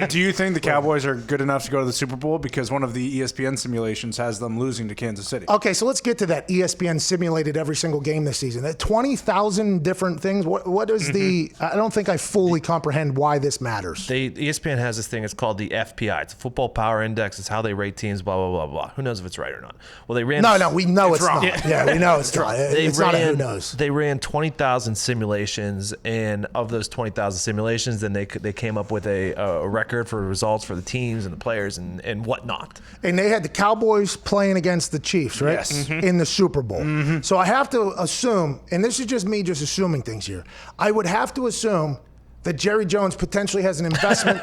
Do you think the Cowboys are good enough to go to the Super Bowl? Because one of the ESPN simulations has them losing to Kansas City. Okay, so let's get to that. ESPN simulated every single game this season. 20,000 different things. What is the? I don't think I fully comprehend why this matters. ESPN has this thing. It's called the FPI. It's a Football Power Index. It's how they rate teams. Blah blah blah blah. Who knows if it's right or not? Well, they ran. No, we know it's wrong. not. Yeah, we know it's not. It's not a who knows. They ran 20,000 simulations, and of those 20,000 simulations, then they came up with a record for results for the teams and the players and whatnot. And they had the Cowboys playing against the Chiefs, right? Yes. In the Super Bowl. So I have to assume, and this is just me just assuming things here, I would have to assume that Jerry Jones potentially has an investment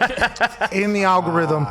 in the algorithm.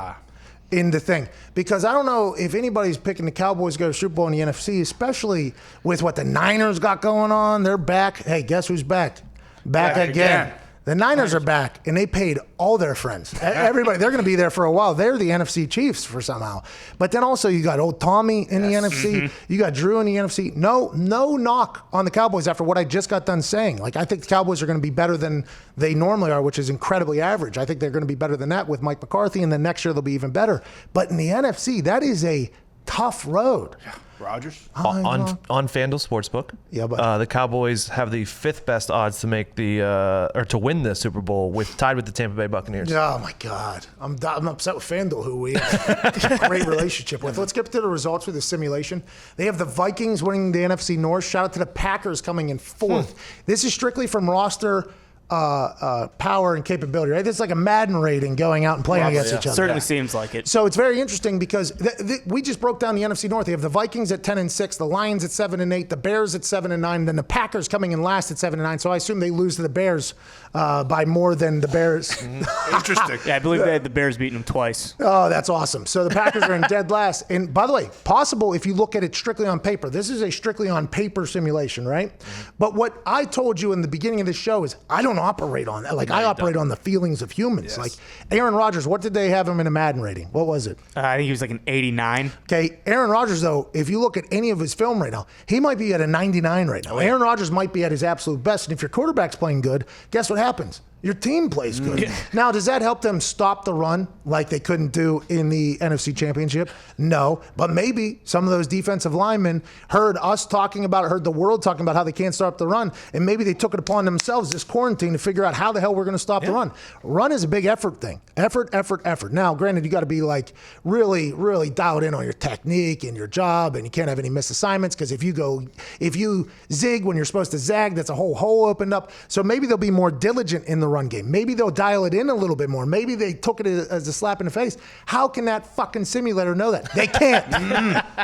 In the thing, because I don't know if anybody's picking the Cowboys to go to Super Bowl in the NFC, especially with what the Niners got going on. They're back. Hey, guess who's back? Back again. The Niners are back, and they paid all their friends. Everybody, they're going to be there for a while. They're the NFC Chiefs for somehow. But then also you got old Tommy in the NFC. You got Drew in the NFC. No knock on the Cowboys after what I just got done saying. Like, I think the Cowboys are going to be better than they normally are, which is incredibly average. I think they're going to be better than that with Mike McCarthy, and then next year they'll be even better. But in the NFC, that is a tough road. Rodgers? On FanDuel Sportsbook, the Cowboys have the 5th best odds to make or to win the Super Bowl, tied with the Tampa Bay Buccaneers. Oh my God, I'm upset with FanDuel, who we have a great relationship with. Let's get to the results for the simulation. They have the Vikings winning the NFC North. Shout out to the Packers coming in 4th. This is strictly from roster power and capability, right? This is like a Madden rating going out and playing against each other. Certainly seems like it. So it's very interesting because we just broke down the NFC North. You have the Vikings at 10-6, the Lions at 7-8, the Bears at 7-9, then the Packers coming in last at 7-9. So I assume they lose to the Bears by more than the Bears. Interesting. Yeah, I believe they had the Bears beating them twice. Oh, that's awesome. So the Packers are in dead last. And by the way, possible if you look at it strictly on paper. This is a strictly on paper simulation, right? But what I told you in the beginning of this show is I don't operate on that. Like, I operate on the feelings of humans. Yes. Like Aaron Rodgers, what did they have him in a Madden rating? What was it? I think he was like an 89. Okay, Aaron Rodgers, though, if you look at any of his film right now, he might be at a 99 right now. Aaron Rodgers might be at his absolute best. And if your quarterback's playing good, guess what happens? Your team plays good. Yeah. Now, does that help them stop the run like they couldn't do in the NFC Championship? No. But maybe some of those defensive linemen heard us talking about it, heard the world talking about how they can't stop the run, and maybe they took it upon themselves this quarantine to figure out how the hell we're going to stop the run. Run is a big effort thing. Effort. Now, granted, you got to be like really, really dialed in on your technique and your job, and you can't have any missed assignments because if you zig when you're supposed to zag, that's a whole hole opened up. So maybe they'll be more diligent in the run game. Maybe they'll dial it in a little bit more. Maybe they took it as a slap in the face. How can that fucking simulator know that? They can't.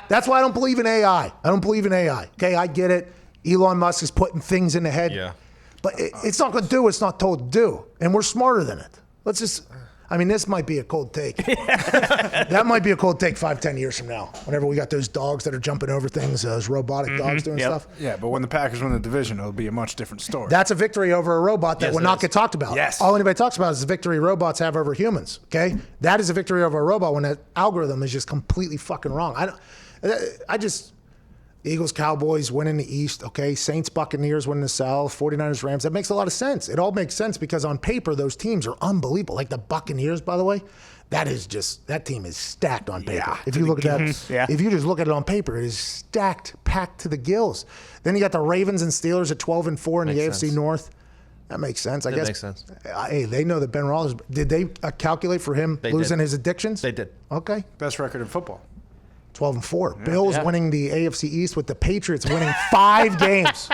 That's why I don't believe in AI. I don't believe in AI. Okay, I get it. Elon Musk is putting things in the head. Yeah. But it's not going to do what it's not told to do. And we're smarter than it. Let's just... I mean, this might be a cold take. That might be a cold take 5-10 years from now. Whenever we got those dogs that are jumping over things, those robotic dogs doing stuff. Yeah, but when the Packers win the division, it'll be a much different story. That's a victory over a robot that will not get talked about. Yes. All anybody talks about is the victory robots have over humans. Okay, that is a victory over a robot when that algorithm is just completely fucking wrong. Eagles, Cowboys winning the East, okay? Saints, Buccaneers winning the South, 49ers, Rams. That makes a lot of sense. It all makes sense because on paper, those teams are unbelievable. Like the Buccaneers, by the way, that team is stacked on paper. Yeah, if you look at that, if you just look at it on paper, it is stacked, packed to the gills. Then you got the Ravens and Steelers at 12-4 in the AFC North. That makes sense, I guess. Makes sense. Hey, they know that Ben Roethlisberger. Did they calculate for him losing his addictions? They did. Okay. Best record in football. 12-4. Yeah. Bills winning the AFC East with the Patriots winning 5 games.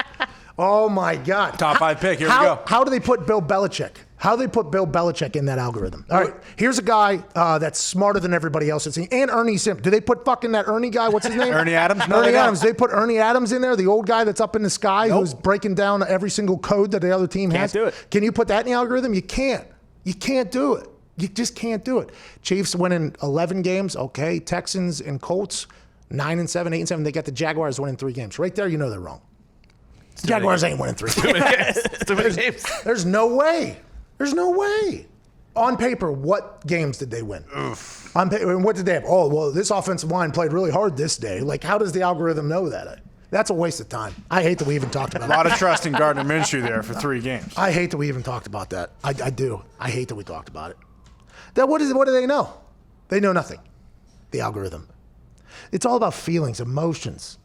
Oh my God. Top 5 pick. Here we go. How do they put Bill Belichick? How do they put Bill Belichick in that algorithm? All right, here's a guy that's smarter than everybody else. And Ernie Sims. Do they put fucking that Ernie guy? What's his name? Ernie Adams? No, Ernie Adams. They put Ernie Adams in there, the old guy that's up in the sky who's breaking down every single code that the other team has. Can't do it. Can you put that in the algorithm? You can't. You can't do it. You just can't do it. Chiefs winning 11 games. Okay. Texans and Colts 9-7, 8-7. They got the Jaguars winning 3 games. Right there, you know they're wrong. Jaguars ain't winning 3 games. Too many games. There's no way. There's no way. On paper, what games did they win? Oof. On paper, what did they have? Oh, well, this offensive line played really hard this day. Like, how does the algorithm know that? That's a waste of time. I hate that we even talked about that. A lot of trust in Gardner Minshew there for 3 games. I hate that we even talked about that. I do. I hate that we talked about it. What do they know? They know nothing. The algorithm. It's all about feelings, emotions.